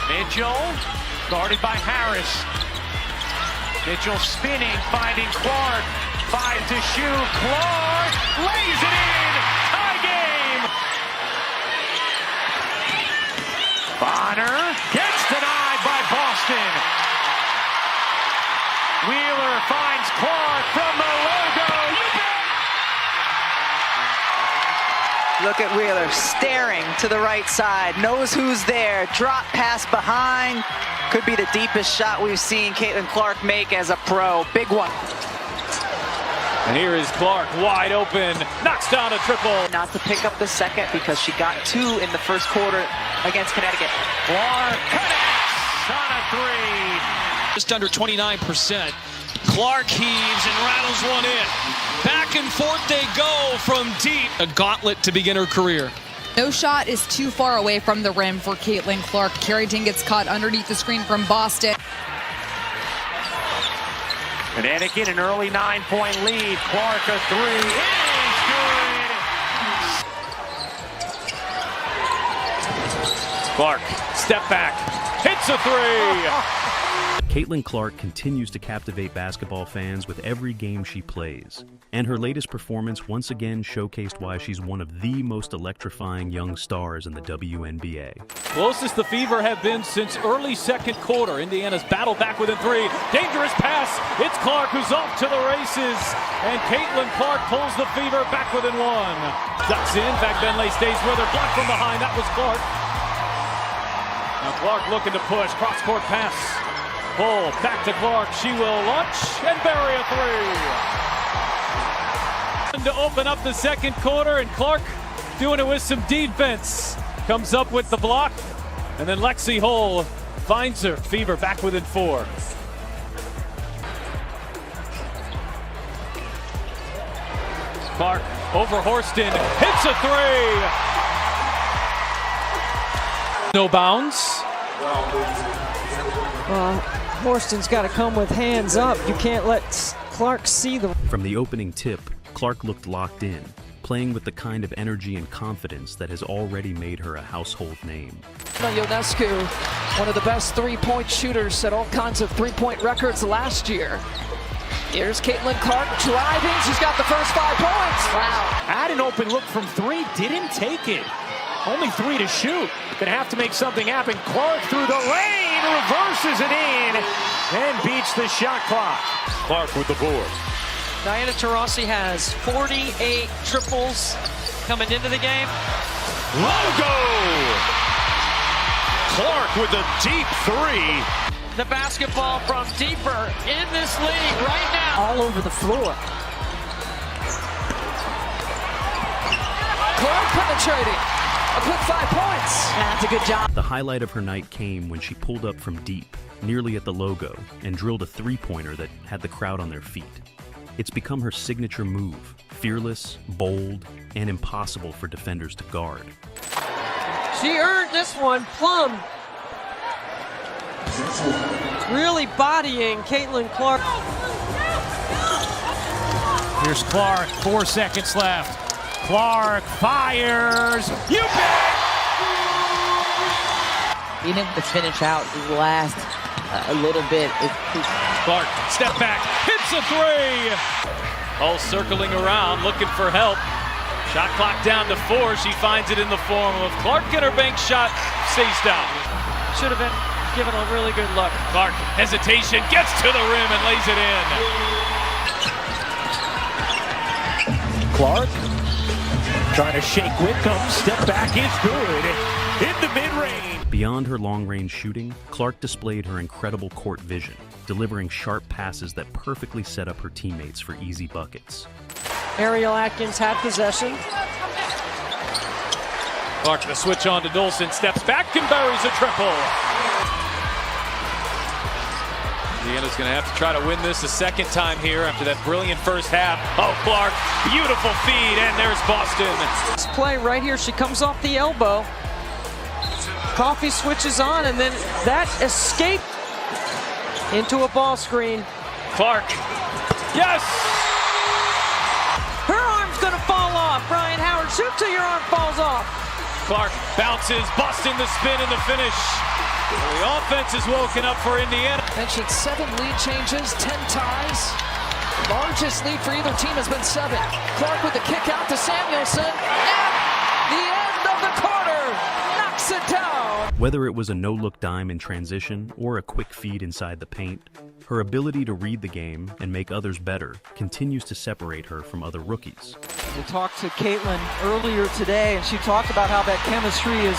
Mitchell, guarded by Harris. Mitchell spinning, finding Clark. 5 to shoot. Clark lays it in. Tie game. Bonner gets denied by Boston. Wheeler finds Clark from the logo. Look at Wheeler staring to the right side, knows who's there, drop pass behind. Could be the deepest shot we've seen Caitlin Clark make as a pro. Big one. And here is Clark wide open, knocks down a triple. Not to pick up the second because she got 2 in the first quarter against Connecticut. Clark connects on a 3. Just under 29%. Clark heaves and rattles one in. Back and forth they go from deep. A gauntlet to begin her career. No shot is too far away from the rim for Caitlin Clark. Carrington gets caught underneath the screen from Boston. Connecticut an early 9-point lead. Clark a 3. It is good. Clark, step back, hits a 3. Caitlin Clark continues to captivate basketball fans with every game she plays, and her latest performance once again showcased why she's one of the most electrifying young stars in the WNBA. Closest the Fever have been since early second quarter. Indiana's battle back within 3. Dangerous pass. It's Clark who's off to the races, and Caitlin Clark pulls the Fever back within 1. Ducks in. Back Benley stays with her. Blocked from behind. That was Clark. Now Clark looking to push. Cross-court pass. Pull back to Clark. She will launch and bury a 3. To open up the second quarter, and Clark doing it with some defense. Comes up with the block, and then Lexi Hull finds her. Fever back within 4. Clark over Horston, hits a 3. No bounds. Horston's got to come with hands up. You can't let Clark see them. From the opening tip, Clark looked locked in, playing with the kind of energy and confidence that has already made her a household name. Ionescu, one of the best three-point shooters, set all kinds of three-point records last year. Here's Caitlin Clark driving. She's got the first 5 points. Wow. Had an open look from 3, didn't take it. Only 3 to shoot. Gonna have to make something happen. Clark through the lane, reverses it in, and beats the shot clock. Clark with the board. Diana Taurasi has 48 triples coming into the game. Logo! Clark with a deep 3. The basketball from deeper in this league right now. All over the floor. Clark penetrating. A quick 5 points. That's a good job. The highlight of her night came when she pulled up from deep, nearly at the logo, and drilled a 3-pointer that had the crowd on their feet. It's become her signature move, fearless, bold, and impossible for defenders to guard. She earned this one plumb. Really bodying Caitlin Clark. Here's Clark, 4 seconds left. Clark fires. You bet! Being able to finish out last a little bit. Clark, step back, hits a 3. Hull circling around, looking for help. Shot clock down to 4. She finds it in the form of Clark, and her bank shot stays down. Should have been given a really good look. Clark, hesitation, gets to the rim and lays it in. Clark trying to shake Wickham. Step back is good. In the mid-range. Beyond her long-range shooting, Clark displayed her incredible court vision, delivering sharp passes that perfectly set up her teammates for easy buckets. Ariel Atkins had possession. Clark the switch on to Dolson, steps back and buries a triple. Indiana's going to have to try to win this a second time here after that brilliant first half. Oh, Clark, beautiful feed, and there's Boston. This play right here, she comes off the elbow. Coffey switches on, and then that escape into a ball screen. Clark, yes! Her arm's gonna fall off. Brian Howard, shoot till your arm falls off. Clark bounces, Boston the spin and the finish. The offense is woken up for Indiana. Mentioned 7 lead changes, 10 ties. Largest lead for either team has been 7. Clark with the kick out to Samuelson. At the end of the quarter, knocks it down. Whether it was a no-look dime in transition or a quick feed inside the paint, her ability to read the game and make others better continues to separate her from other rookies. We talked to Caitlin earlier today, and she talked about how that chemistry is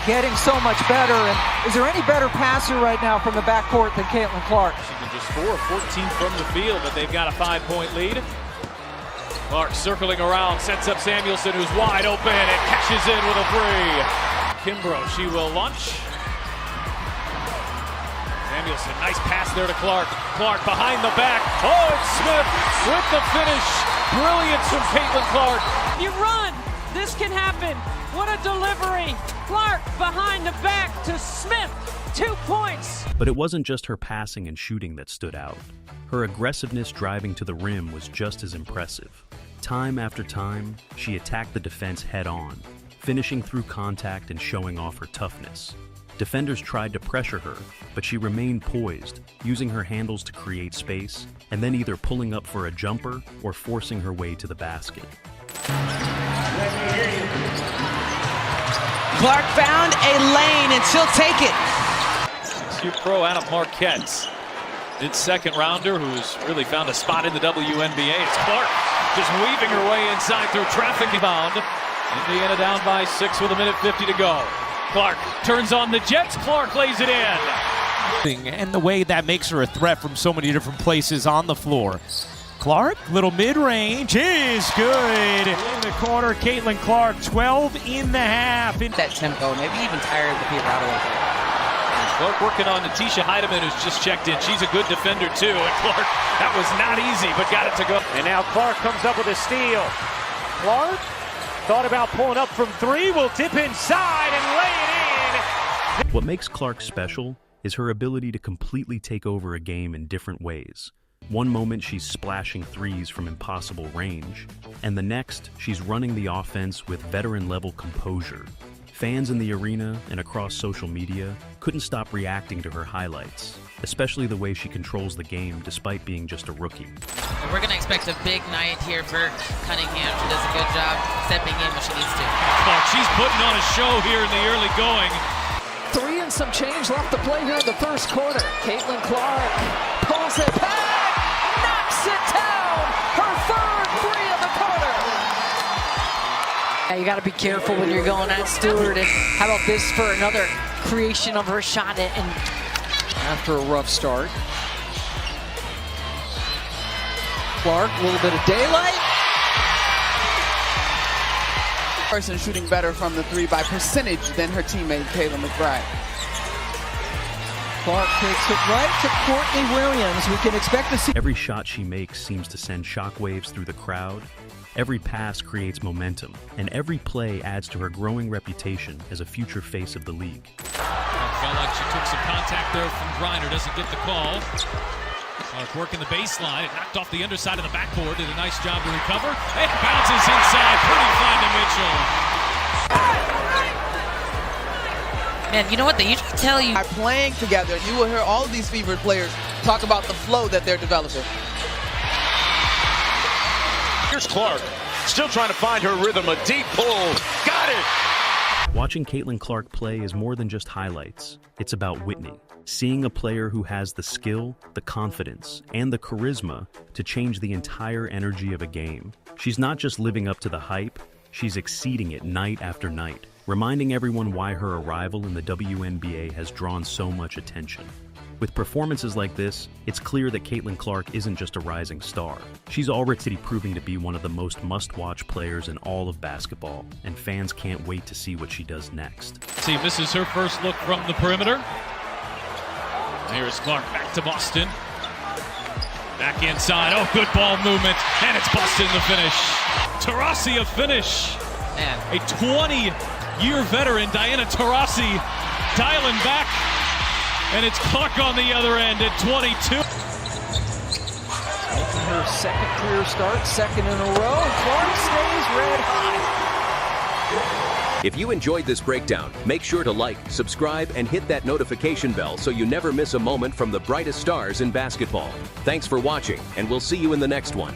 getting so much better. And is there any better passer right now from the backcourt than Caitlin Clark? She can just score 14 from the field, but they've got a 5-point lead. Clark circling around, sets up Samuelson, who's wide open, and cashes in with a 3. Kimbrough, she will launch. Samuelson, nice pass there to Clark. Clark behind the back. Oh, it's Smith with the finish. Brilliance from Caitlin Clark. You run. This can happen. What a delivery. Clark behind the back to Smith. 2 points. But it wasn't just her passing and shooting that stood out. Her aggressiveness driving to the rim was just as impressive. Time after time, she attacked the defense head-on, finishing through contact and showing off her toughness. Defenders tried to pressure her, but she remained poised, using her handles to create space, and then either pulling up for a jumper or forcing her way to the basket. Clark found a lane, and she'll take it. 6U pro Anna Marquette. Mid-second rounder who's really found a spot in the WNBA. It's Clark just weaving her way inside through traffic inbound. Indiana down by 6 with 1:50 to go. Clark turns on the Jets. Clark lays it in. And the way that makes her a threat from so many different places on the floor. Clark, little mid-range, is good. In the corner, Caitlin Clark, 12 in the half. That tempo, maybe even tired of the Peter out a little bit. Clark working on Natisha Heidemann, who's just checked in. She's a good defender, too. And Clark, that was not easy, but got it to go. And now Clark comes up with a steal. Clark thought about pulling up from 3, will dip inside and lay it in. What makes Clark special is her ability to completely take over a game in different ways. One moment she's splashing threes from impossible range, and the next she's running the offense with veteran-level composure. Fans in the arena and across social media couldn't stop reacting to her highlights, especially the way she controls the game despite being just a rookie. We're going to expect a big night here for Cunningham. She does a good job stepping in when she needs to. Clark, she's putting on a show here in the early going. 3 and some change left to play here in the first quarter. Caitlin Clark pulls it back, knocks it down. Her 3rd 3 of the quarter. Yeah, you got to be careful when you're going at Stewart. And how about this for another creation of her shot? And After a rough start, Clark, a little bit of daylight. Person shooting better from the 3 by percentage than her teammate Kayla McBride. Clark takes it right to Courtney Williams. We can expect to see. Every shot she makes seems to send shockwaves through the crowd. Every pass creates momentum, and every play adds to her growing reputation as a future face of the league. Felt like she took some contact there from Griner, doesn't get the call. Clark working the baseline, it knocked off the underside of the backboard, did a nice job to recover. It bounces inside, pretty fine to Mitchell. Man, you know what? They usually tell you. By playing together, you will hear all of these Fever players talk about the flow that they're developing. Here's Clark, still trying to find her rhythm. A deep pull, got it. Watching Caitlin Clark play is more than just highlights. It's about Whitney. Seeing a player who has the skill, the confidence, and the charisma to change the entire energy of a game. She's not just living up to the hype, she's exceeding it night after night, reminding everyone why her arrival in the WNBA has drawn so much attention. With performances like this, it's clear that Caitlin Clark isn't just a rising star. She's already proving to be one of the most must-watch players in all of basketball, and fans can't wait to see what she does next. See, misses her first look from the perimeter. Here's Clark back to Boston. Back inside. Oh, good ball movement. And it's Boston the finish. Taurasi a finish. Man. A 20-year veteran, Diana Taurasi, dialing back. And it's Clark on the other end at 22. Her 2nd career start, 2nd in a row. Clark stays red hot. If you enjoyed this breakdown, make sure to like, subscribe, and hit that notification bell so you never miss a moment from the brightest stars in basketball. Thanks for watching, and we'll see you in the next one.